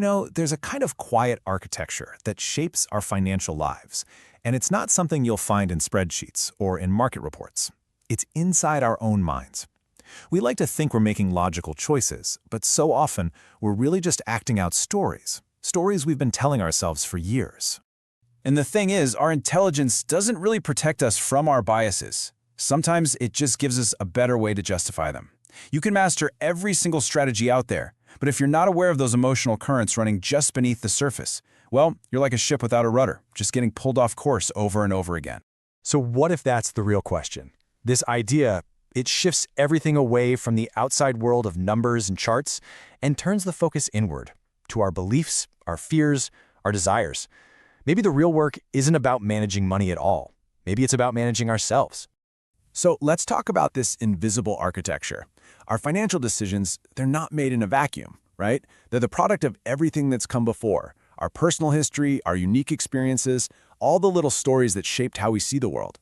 There's a kind of quiet architecture that shapes our financial lives, and it's not something you'll find in spreadsheets or in market reports. It's inside our own minds. We like to think we're making logical choices, but so often we're really just acting out stories we've been telling ourselves for years. And the thing is, our intelligence doesn't really protect us from our biases. Sometimes it just gives us a better way to justify them. You can master every single strategy out there, but if you're not aware of those emotional currents running just beneath the surface, well, you're like a ship without a rudder, just getting pulled off course over and over again. So what if that's the real question? This idea, it shifts everything away from the outside world of numbers and charts and turns the focus inward, to our beliefs, our fears, our desires. Maybe the real work isn't about managing money at all. Maybe it's about managing ourselves. So let's talk about this invisible architecture. Our financial decisions, they're not made in a vacuum, right? They're the product of everything that's come before. Our personal history, our unique experiences, all the little stories that shaped how we see the world.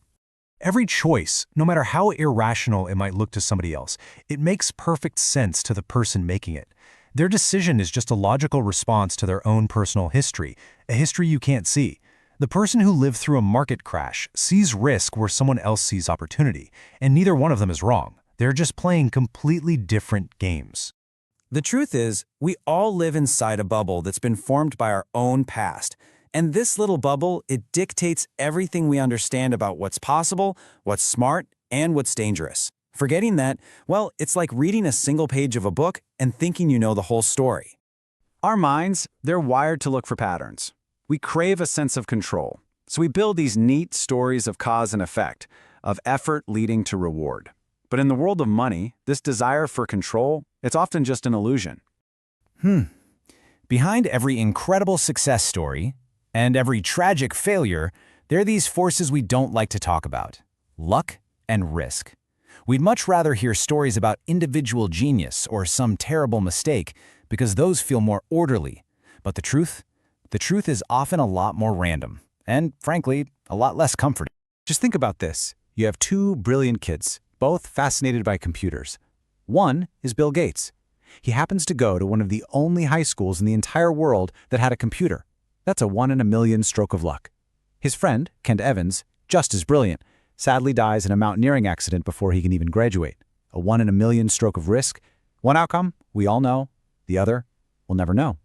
Every choice, no matter how irrational it might look to somebody else, it makes perfect sense to the person making it. Their decision is just a logical response to their own personal history, a history you can't see. The person who lived through a market crash sees risk where someone else sees opportunity, and neither one of them is wrong. They're just playing completely different games. The truth is, we all live inside a bubble that's been formed by our own past. And this little bubble, it dictates everything we understand about what's possible, what's smart, and what's dangerous. Forgetting that, well, it's like reading a single page of a book and thinking you know the whole story. Our minds, they're wired to look for patterns. We crave a sense of control. So we build these neat stories of cause and effect, of effort leading to reward. But in the world of money, this desire for control, it's often just an illusion. Behind every incredible success story and every tragic failure, there are these forces we don't like to talk about: luck and risk. We'd much rather hear stories about individual genius or some terrible mistake because those feel more orderly. But the truth is often a lot more random and, frankly, a lot less comforting. Just think about this. You have two brilliant kids, both fascinated by computers. One is Bill Gates. He happens to go to one of the only high schools in the entire world that had a computer. That's a 1 in a million stroke of luck. His friend, Kent Evans, just as brilliant, sadly dies in a mountaineering accident before he can even graduate. A 1 in a million stroke of risk. One outcome, we all know. The other, we'll never know.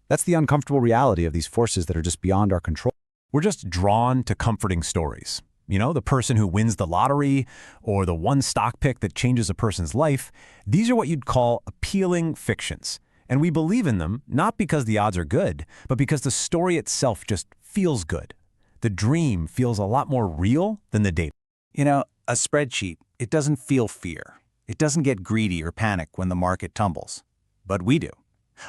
That's the uncomfortable reality of these forces that are just beyond our control. We're just drawn to comforting stories. The person who wins the lottery or the one stock pick that changes a person's life. These are what you'd call appealing fictions. And we believe in them not because the odds are good, but because the story itself just feels good. The dream feels a lot more real than the data. A spreadsheet, it doesn't feel fear. It doesn't get greedy or panic when the market tumbles. But we do.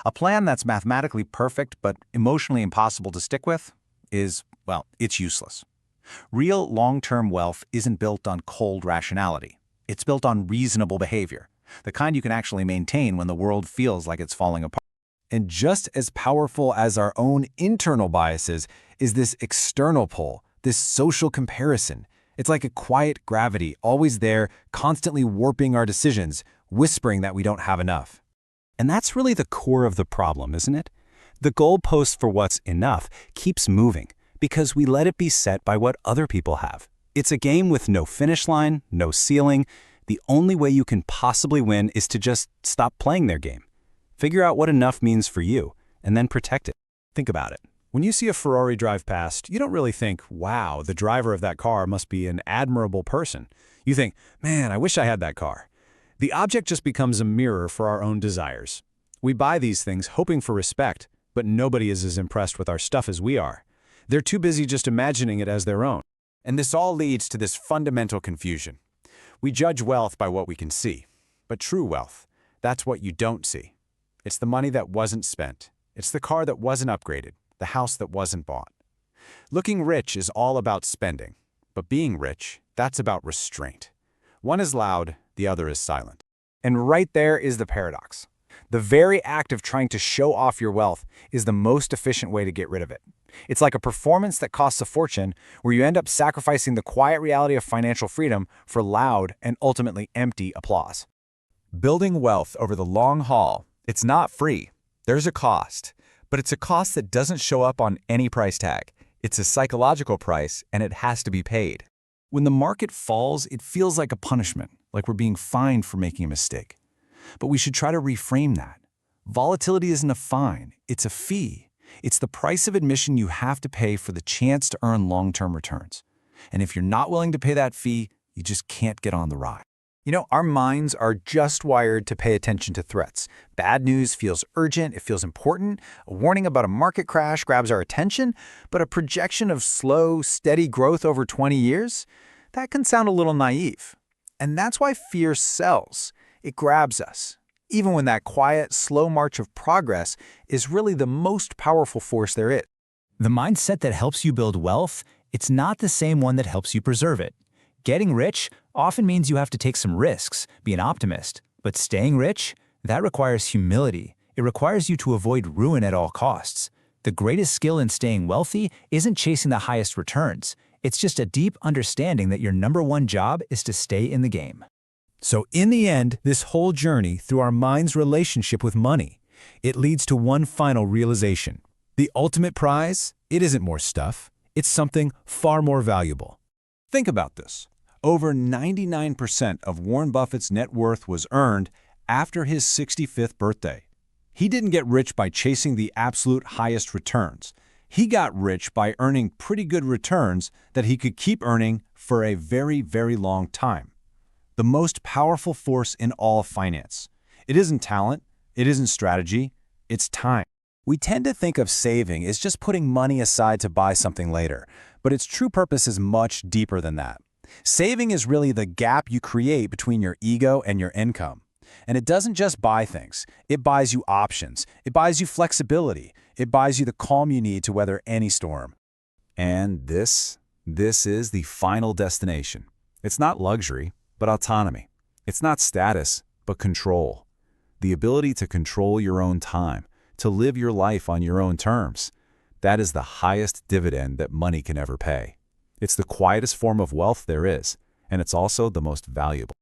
A plan that's mathematically perfect but emotionally impossible to stick with is, well, it's useless. Real long-term wealth isn't built on cold rationality. It's built on reasonable behavior, the kind you can actually maintain when the world feels like it's falling apart. And just as powerful as our own internal biases is this external pull, this social comparison. It's like a quiet gravity, always there, constantly warping our decisions, whispering that we don't have enough. And that's really the core of the problem, isn't it? The goalpost for what's enough keeps moving because we let it be set by what other people have. It's a game with no finish line, no ceiling. The only way you can possibly win is to just stop playing their game. Figure out what enough means for you, and then protect it. Think about it. When you see a Ferrari drive past, you don't really think, wow, the driver of that car must be an admirable person. You think, man, I wish I had that car. The object just becomes a mirror for our own desires. We buy these things hoping for respect, but nobody is as impressed with our stuff as we are. They're too busy just imagining it as their own. And this all leads to this fundamental confusion. We judge wealth by what we can see, but true wealth, that's what you don't see. It's the money that wasn't spent. It's the car that wasn't upgraded, the house that wasn't bought. Looking rich is all about spending, but being rich, that's about restraint. One is loud, the other is silent. And right there is the paradox. The very act of trying to show off your wealth is the most efficient way to get rid of it. It's like a performance that costs a fortune, where you end up sacrificing the quiet reality of financial freedom for loud and ultimately empty applause. Building wealth over the long haul, it's not free. There's a cost. But it's a cost that doesn't show up on any price tag. It's a psychological price, and it has to be paid. When the market falls, it feels like a punishment, like we're being fined for making a mistake. But we should try to reframe that. Volatility isn't a fine, it's a fee. It's the price of admission you have to pay for the chance to earn long-term returns. And if you're not willing to pay that fee, you just can't get on the ride. You know, our minds are just wired to pay attention to threats. Bad news feels urgent, it feels important. A warning about a market crash grabs our attention, but a projection of slow, steady growth over 20 years? That can sound a little naive. And that's why fear sells. It grabs us, even when that quiet, slow march of progress is really the most powerful force there is. The mindset that helps you build wealth, it's not the same one that helps you preserve it. Getting rich often means you have to take some risks, be an optimist. But staying rich, that requires humility. It requires you to avoid ruin at all costs. The greatest skill in staying wealthy isn't chasing the highest returns. It's just a deep understanding that your number one job is to stay in the game. So in the end, this whole journey through our mind's relationship with money, it leads to one final realization. The ultimate prize, it isn't more stuff. It's something far more valuable. Think about this. Over 99% of Warren Buffett's net worth was earned after his 65th birthday. He didn't get rich by chasing the absolute highest returns. He got rich by earning pretty good returns that he could keep earning for a very, very long time. The most powerful force in all of finance. It isn't talent, it isn't strategy, it's time. We tend to think of saving as just putting money aside to buy something later, but its true purpose is much deeper than that. Saving is really the gap you create between your ego and your income. And it doesn't just buy things. It buys you options. It buys you flexibility. It buys you the calm you need to weather any storm. And this is the final destination. It's not luxury, but autonomy. It's not status, but control. The ability to control your own time, to live your life on your own terms. That is the highest dividend that money can ever pay. It's the quietest form of wealth there is, and it's also the most valuable.